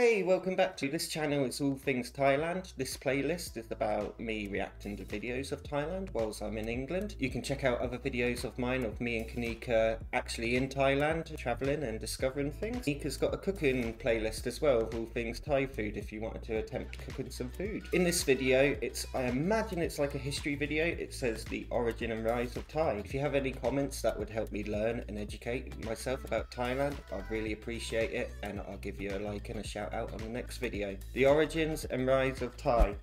Hey, welcome back to this channel. It's all things Thailand. This playlist is about me reacting to videos of Thailand whilst I'm in England. You can check out other videos of mine of me and Kanika actually in Thailand, travelling and discovering things. Kanika's got a cooking playlist as well of all things Thai food if you wanted to attempt cooking some food. In this video, I imagine it's like a history video. It says the origin and rise of Thai. If you have any comments that would help me learn and educate myself about Thailand, I'd really appreciate it, and I'll give you a like and a shout out on the next video. The origins and rise of Thai.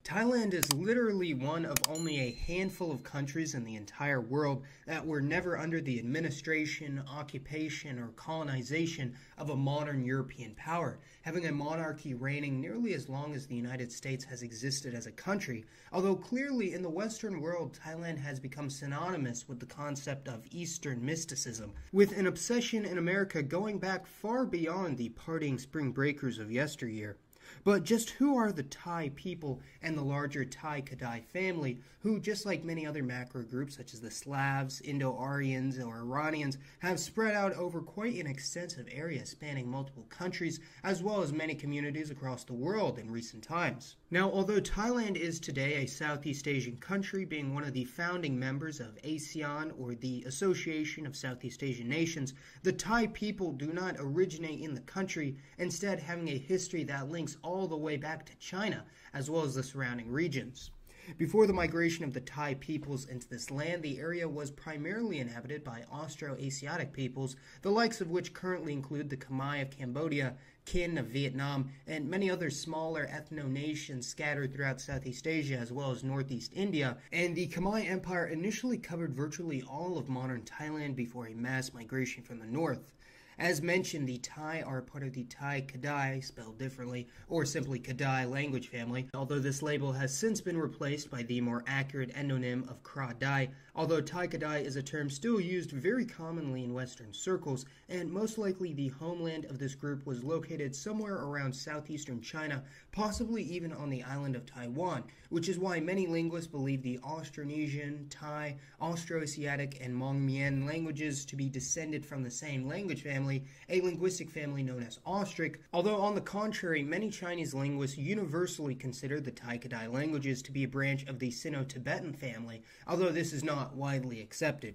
Thailand is literally one of only a handful of countries in the entire world that were never under the administration, occupation, or colonization of a modern European power, having a monarchy reigning nearly as long as the United States has existed as a country, although clearly in the Western world, Thailand has become synonymous with the concept of Eastern mysticism, with an obsession in America going back far beyond the partying spring breakers of yesteryear. But just who are the Thai people and the larger Thai Kadai family, who, just like many other macro groups such as the Slavs, Indo-Aryans, or Iranians, have spread out over quite an extensive area spanning multiple countries, as well as many communities across the world in recent times. Now, although Thailand is today a Southeast Asian country, being one of the founding members of ASEAN, or the Association of Southeast Asian Nations, the Thai people do not originate in the country, instead having a history that links all the way back to China, as well as the surrounding regions. Before the migration of the Thai peoples into this land, the area was primarily inhabited by Austroasiatic peoples, the likes of which currently include the Khmer of Cambodia, Kin of Vietnam, and many other smaller ethno-nations scattered throughout Southeast Asia as well as Northeast India, and the Khmer Empire initially covered virtually all of modern Thailand before a mass migration from the north. As mentioned, the Thai are part of the Thai Kadai, spelled differently, or simply Kadai language family, although this label has since been replaced by the more accurate endonym of Kra Dai, although Thai Kadai is a term still used very commonly in Western circles, and most likely the homeland of this group was located somewhere around southeastern China, possibly even on the island of Taiwan, which is why many linguists believe the Austronesian, Thai, Austroasiatic, and Hmong-Mien languages to be descended from the same language family, a linguistic family known as Austric, although on the contrary, many Chinese linguists universally consider the Thai Kadai languages to be a branch of the Sino-Tibetan family, although this is not widely accepted.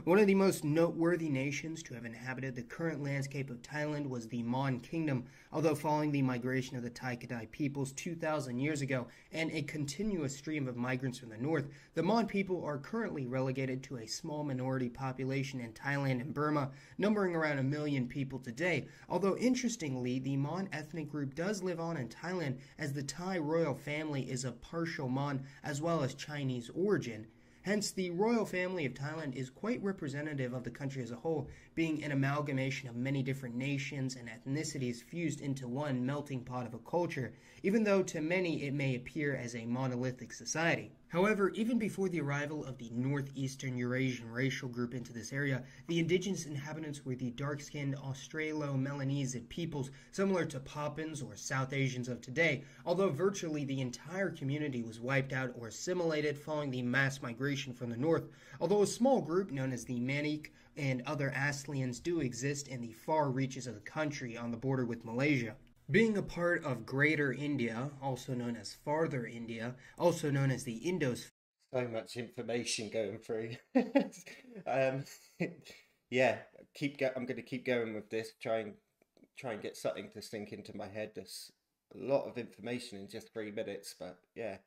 One of the most noteworthy nations to have inhabited the current landscape of Thailand was the Mon Kingdom, although following the migration of the Thai Kadai peoples 2,000 years ago and a continuous stream of migrants from the north, the Mon people are currently relegated to a small minority population in Thailand and Burma, numbering around 1 million people today, although interestingly, the Mon ethnic group does live on in Thailand as the Thai royal family is of partial Mon as well as Chinese origin. Hence, the royal family of Thailand is quite representative of the country as a whole, being an amalgamation of many different nations and ethnicities fused into one melting pot of a culture, even though to many it may appear as a monolithic society. However, even before the arrival of the northeastern Eurasian racial group into this area, the indigenous inhabitants were the dark-skinned Australo-Melanesian peoples similar to Papuans or South Asians of today, although virtually the entire community was wiped out or assimilated following the mass migration from the north, although a small group known as the Manik and other Aslians do exist in the far reaches of the country on the border with Malaysia. Being a part of Greater India, also known as Farther India, also known as the Indosphere. So much information going through. Yeah, I'm going to keep going with this. Try and get something to sink into my head. There's a lot of information in just 3 minutes, but yeah.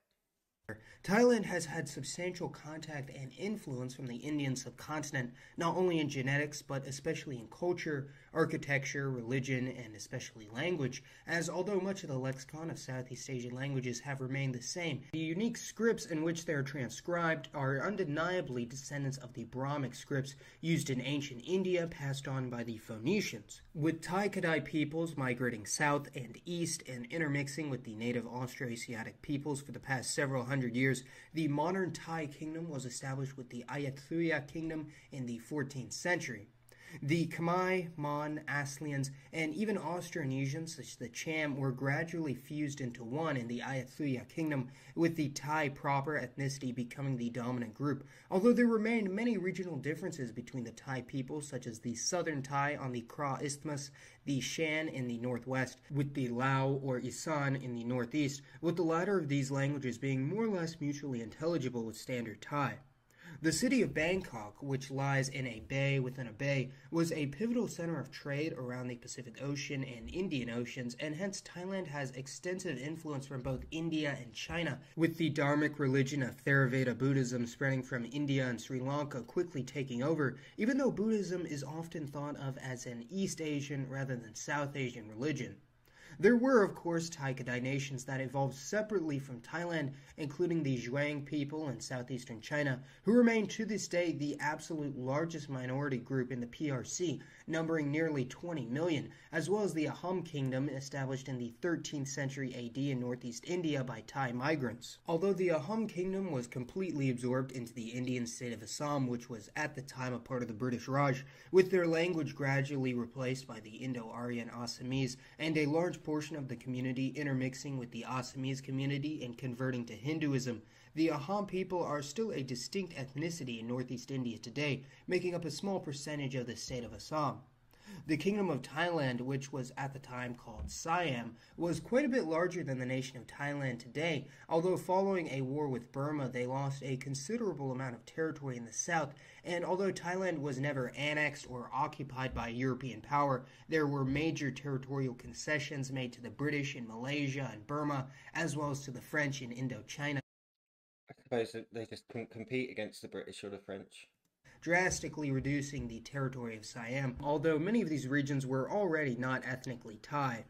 Thailand has had substantial contact and influence from the Indian subcontinent, not only in genetics, but especially in culture, architecture, religion, and especially language, as although much of the lexicon of Southeast Asian languages have remained the same, the unique scripts in which they are transcribed are undeniably descendants of the Brahmic scripts used in ancient India, passed on by the Phoenicians. With Thai Kadai peoples migrating south and east and intermixing with the native Austroasiatic peoples for the past several hundred years, the modern Thai kingdom was established with the Ayutthaya kingdom in the 14th century. The Khmer, Mon, Aslians, and even Austronesians such as the Cham were gradually fused into one in the Ayutthaya Kingdom, with the Thai proper ethnicity becoming the dominant group, although there remained many regional differences between the Thai peoples, such as the Southern Thai on the Kra Isthmus, the Shan in the northwest, with the Lao or Isan in the northeast, with the latter of these languages being more or less mutually intelligible with Standard Thai. The city of Bangkok, which lies in a bay within a bay, was a pivotal center of trade around the Pacific Ocean and Indian Oceans, and hence Thailand has extensive influence from both India and China, with the Dharmic religion of Theravada Buddhism spreading from India and Sri Lanka quickly taking over, even though Buddhism is often thought of as an East Asian rather than South Asian religion. There were, of course, Thai-Kadai nations that evolved separately from Thailand, including the Zhuang people in southeastern China, who remain to this day the absolute largest minority group in the PRC, numbering nearly 20 million, as well as the Ahom Kingdom established in the 13th century AD in northeast India by Thai migrants. Although the Ahom Kingdom was completely absorbed into the Indian state of Assam, which was at the time a part of the British Raj, with their language gradually replaced by the Indo-Aryan Assamese, and a large portion of the community intermixing with the Assamese community and converting to Hinduism, the Ahom people are still a distinct ethnicity in northeast India today, making up a small percentage of the state of Assam. The Kingdom of Thailand, which was at the time called Siam, was quite a bit larger than the nation of Thailand today, although following a war with Burma, they lost a considerable amount of territory in the south, and although Thailand was never annexed or occupied by a European power, there were major territorial concessions made to the British in Malaysia and Burma, as well as to the French in Indochina. I suppose that they just couldn't compete against the British or the French, Drastically reducing the territory of Siam, although many of these regions were already not ethnically Thai.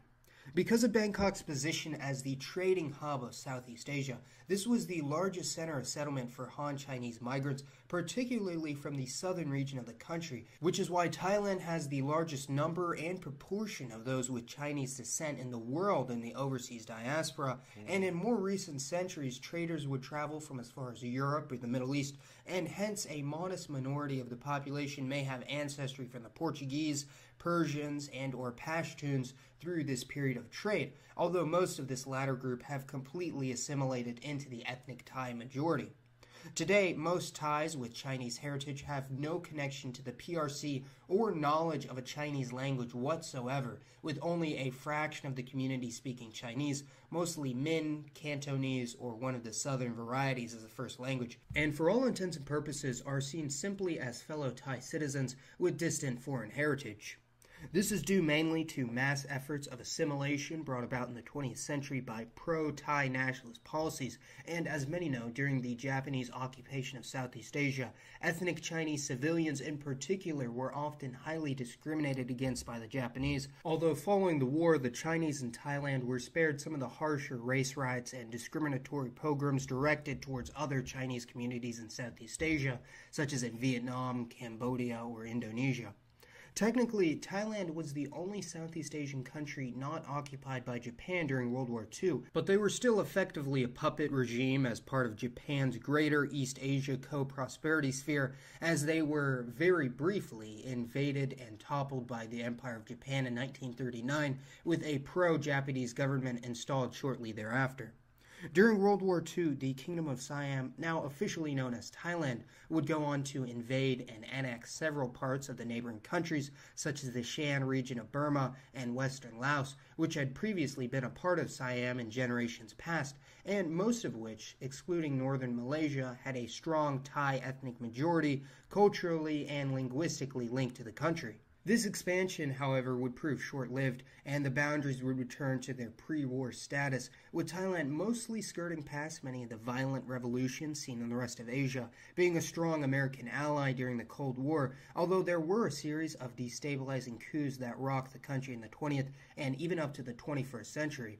Because of Bangkok's position as the trading hub of Southeast Asia, this was the largest center of settlement for Han Chinese migrants, particularly from the southern region of the country, which is why Thailand has the largest number and proportion of those with Chinese descent in the world in the overseas diaspora, and in more recent centuries, traders would travel from as far as Europe or the Middle East, and hence a modest minority of the population may have ancestry from the Portuguese, Persians, and or Pashtuns through this period of trade, although most of this latter group have completely assimilated into the ethnic Thai majority. Today, most Thais with Chinese heritage have no connection to the PRC or knowledge of a Chinese language whatsoever, with only a fraction of the community speaking Chinese, mostly Min, Cantonese, or one of the southern varieties as a first language, and for all intents and purposes are seen simply as fellow Thai citizens with distant foreign heritage. This is due mainly to mass efforts of assimilation brought about in the 20th century by pro-Thai nationalist policies, and as many know, during the Japanese occupation of Southeast Asia, ethnic Chinese civilians in particular were often highly discriminated against by the Japanese, although following the war, the Chinese in Thailand were spared some of the harsher race riots and discriminatory pogroms directed towards other Chinese communities in Southeast Asia, such as in Vietnam, Cambodia, or Indonesia. Technically, Thailand was the only Southeast Asian country not occupied by Japan during World War II, but they were still effectively a puppet regime as part of Japan's greater East Asia co-prosperity sphere, as they were very briefly invaded and toppled by the Empire of Japan in 1939, with a pro-Japanese government installed shortly thereafter. During World War II, the Kingdom of Siam, now officially known as Thailand, would go on to invade and annex several parts of the neighboring countries, such as the Shan region of Burma and western Laos, which had previously been a part of Siam in generations past, and most of which, excluding northern Malaysia, had a strong Thai ethnic majority, culturally and linguistically linked to the country. This expansion, however, would prove short-lived, and the boundaries would return to their pre-war status, with Thailand mostly skirting past many of the violent revolutions seen in the rest of Asia, being a strong American ally during the Cold War, although there were a series of destabilizing coups that rocked the country in the 20th and even up to the 21st century.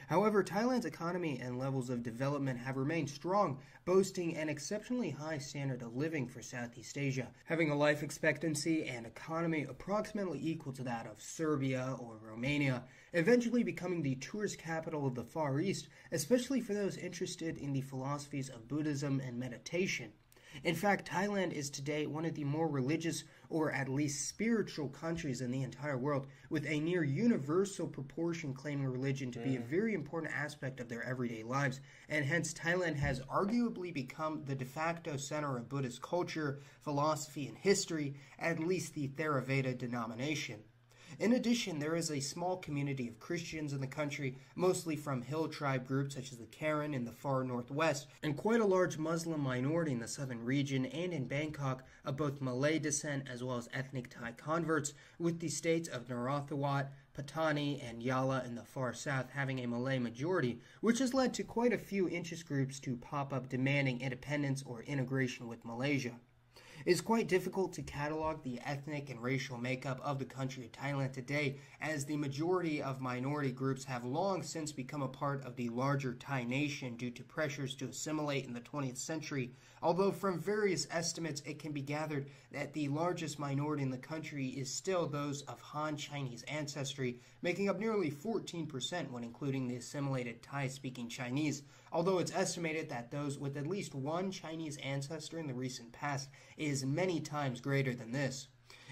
However, Thailand's economy and levels of development have remained strong, boasting an exceptionally high standard of living for Southeast Asia, having a life expectancy and economy approximately equal to that of Serbia or Romania, eventually becoming the tourist capital of the Far East, especially for those interested in the philosophies of Buddhism and meditation. In fact, Thailand is today one of the more religious or at least spiritual countries in the entire world, with a near universal proportion claiming religion to be a very important aspect of their everyday lives, and hence Thailand has arguably become the de facto center of Buddhist culture, philosophy, and history, at least the Theravada denomination. In addition, there is a small community of Christians in the country, mostly from hill tribe groups such as the Karen in the far northwest, and quite a large Muslim minority in the southern region and in Bangkok of both Malay descent as well as ethnic Thai converts, with the states of Narathiwat, Patani, and Yala in the far south having a Malay majority, which has led to quite a few interest groups to pop up demanding independence or integration with Malaysia. It is quite difficult to catalog the ethnic and racial makeup of the country of Thailand today, as the majority of minority groups have long since become a part of the larger Thai nation due to pressures to assimilate in the 20th century, although from various estimates it can be gathered that the largest minority in the country is still those of Han Chinese ancestry, making up nearly 14% when including the assimilated Thai-speaking Chinese, although it's estimated that those with at least one Chinese ancestor in the recent past is many times greater than this.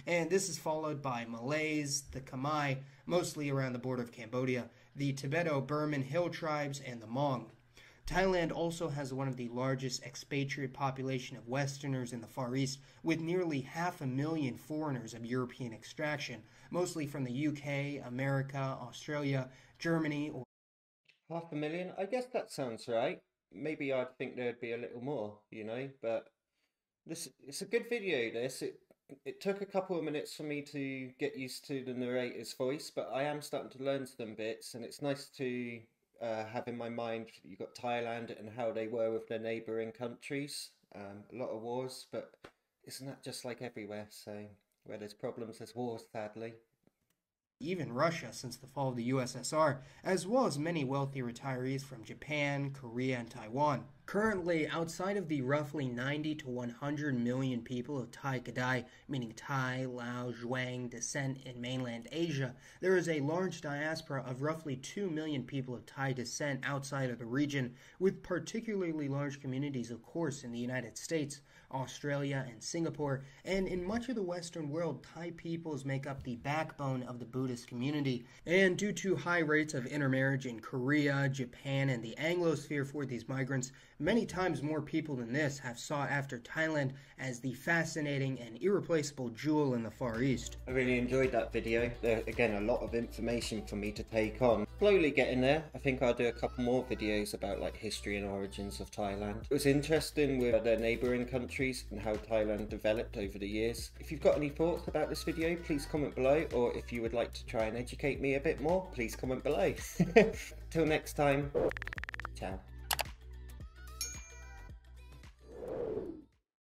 And this is followed by Malays, the Khmer, mostly around the border of Cambodia, the Tibeto-Burman hill tribes, and the Hmong. Thailand also has one of the largest expatriate population of Westerners in the Far East, with nearly 500,000 foreigners of European extraction, mostly from the UK, America, Australia, Germany, or 500,000? I guess that sounds right. Maybe I'd think there'd be a little more, but it's a good video, this. It took a couple of minutes for me to get used to the narrator's voice, but I am starting to learn some bits, and it's nice to have in my mind you've got Thailand and how they were with their neighbouring countries. A lot of wars, but isn't that just like everywhere? So where there's problems, there's wars, sadly. Even Russia since the fall of the USSR, as well as many wealthy retirees from Japan, Korea, and Taiwan. Currently, outside of the roughly 90 to 100 million people of Thai Kadai, meaning Thai, Lao, Zhuang descent in mainland Asia, there is a large diaspora of roughly 2 million people of Thai descent outside of the region, with particularly large communities, of course, in the United States, Australia, and Singapore, and in much of the Western world, Thai peoples make up the backbone of the Buddhist community, and due to high rates of intermarriage in Korea, Japan, and the Anglosphere for these migrants, many times more people than this have sought after Thailand as the fascinating and irreplaceable jewel in the Far East. I really enjoyed that video. Again, a lot of information for me to take on. Slowly getting there. I think I'll do a couple more videos about like history and origins of Thailand. It was interesting with their neighbouring countries and how Thailand developed over the years. If you've got any thoughts about this video, please comment below, or if you would like to try and educate me a bit more, please comment below. Till next time, ciao.